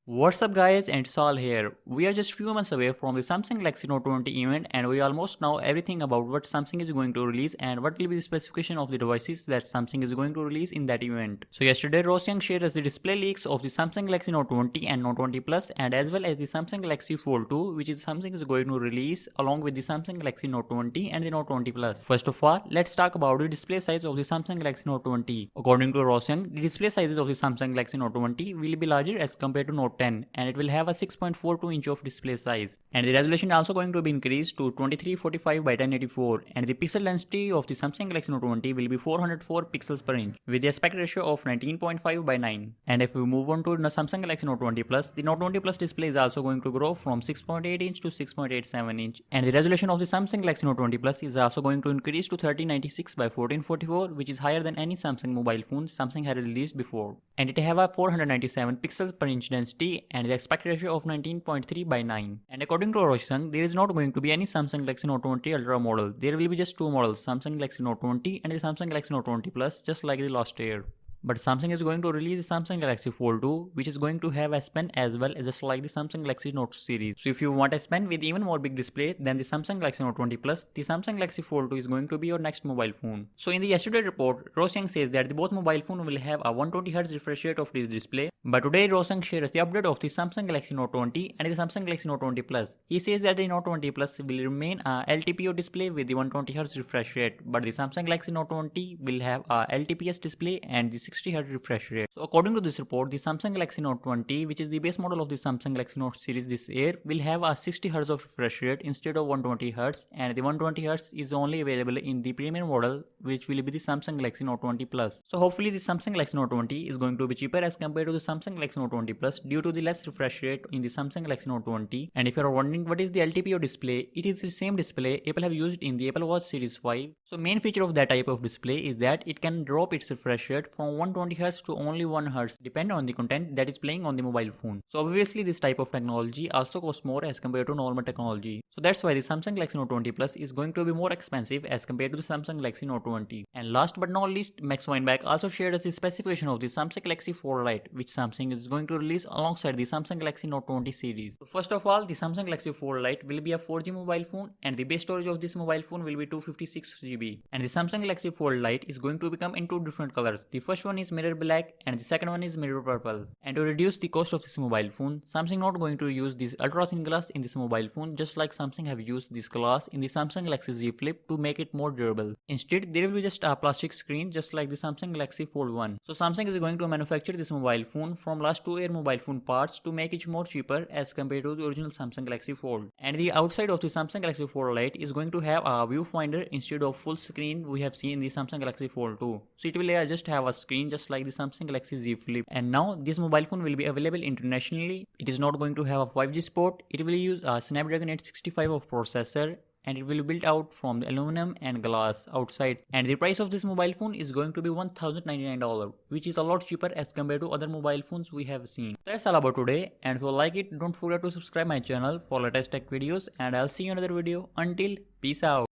What's up guys, and it's all here. We are just few months away from the Samsung Galaxy Note 20 event and we almost know everything about what Samsung is going to release and what will be the specification of the devices that Samsung is going to release in that event. So yesterday Roshan shared us the display leaks of the Samsung Galaxy Note 20 and Note 20 Plus and as well as the Samsung Galaxy Fold 2 which is Samsung is going to release along with the Samsung Galaxy Note 20 and the Note 20 Plus. First of all, let's talk about the display size of the Samsung Galaxy Note 20. According to Roshan, the display sizes of the Samsung Galaxy Note 20 will be larger as compared to Note 10 and it will have a 6.42 inch of display size and the resolution also going to be increased to 2345 by 1084 and the pixel density of the Samsung Galaxy Note 20 will be 404 pixels per inch with the aspect ratio of 19.5 by 9. And if we move on to the Samsung Galaxy Note 20 Plus, the Note 20 Plus display is also going to grow from 6.8 inch to 6.87 inch and the resolution of the Samsung Galaxy Note 20 Plus is also going to increase to 1396 by 1444 which is higher than any Samsung mobile phone Samsung had released before. And it have a 497 pixels per inch density and the aspect ratio of 19.3 by 9. And according to Roshan, there is not going to be any Samsung Galaxy Note 20 Ultra model. There will be just two models, Samsung Galaxy Note 20 and the Samsung Galaxy Note 20 Plus, just like the last year. But Samsung is going to release the Samsung Galaxy Fold 2 which is going to have S Pen as well as just like the Samsung Galaxy Note series. So if you want S Pen with even more big display than the Samsung Galaxy Note 20 Plus, the Samsung Galaxy Fold 2 is going to be your next mobile phone. So in the yesterday report, Roshan says that the both mobile phone will have a 120Hz refresh rate of this display. But today Roshan shares the update of the Samsung Galaxy Note 20 and the Samsung Galaxy Note 20 Plus. He says that the Note 20 Plus will remain a LTPO display with the 120Hz refresh rate, but the Samsung Galaxy Note 20 will have a LTPS display and the 60Hz refresh rate. So according to this report, the Samsung Galaxy Note 20, which is the base model of the Samsung Galaxy Note series this year, will have a 60Hz of refresh rate instead of 120Hz, and the 120Hz is only available in the premium model, which will be the Samsung Galaxy Note 20 Plus. So hopefully the Samsung Galaxy Note 20 is going to be cheaper as compared to the Samsung Galaxy Note 20 Plus due to the less refresh rate in the Samsung Galaxy Note 20. And if you are wondering what is the LTPO display, it is the same display Apple have used in the Apple Watch Series 5. So main feature of that type of display is that it can drop its refresh rate from 120Hz to only 1Hz depending on the content that is playing on the mobile phone. So obviously this type of technology also costs more as compared to normal technology. So that's why the Samsung Galaxy Note 20 Plus is going to be more expensive as compared to the Samsung Galaxy Note 20. And last but not least, Max Weinbach also shared us the specification of the Samsung Galaxy Fold Lite which Samsung is going to release alongside the Samsung Galaxy Note 20 series. So first of all, the Samsung Galaxy Fold Lite will be a 4G mobile phone and the base storage of this mobile phone will be 256GB. And the Samsung Galaxy Fold Lite is going to become in two different colors. The first one is mirror black and the second one is mirror purple. And to reduce the cost of this mobile phone, Samsung not going to use this ultra thin glass in this mobile phone just like Samsung have used this glass in the Samsung Galaxy Z Flip to make it more durable. Instead, there will be just a plastic screen just like the Samsung Galaxy Fold 1. So Samsung is going to manufacture this mobile phone from last 2 year mobile phone parts to make it more cheaper as compared to the original Samsung Galaxy Fold. And the outside of the Samsung Galaxy Fold Lite is going to have a viewfinder instead of full screen we have seen in the Samsung Galaxy Fold 2. So it will just have a screen just like the Samsung Galaxy Z Flip. And now this mobile phone will be available internationally. It is not going to have a 5G support. It will use a Snapdragon 865 of processor and it will be built out from the aluminum and glass outside. And the price of this mobile phone is going to be $1,099, which is a lot cheaper as compared to other mobile phones we have seen. That's all about today, and if you like it, don't forget to subscribe my channel for latest tech videos, and I'll see you in another video. Until, peace out.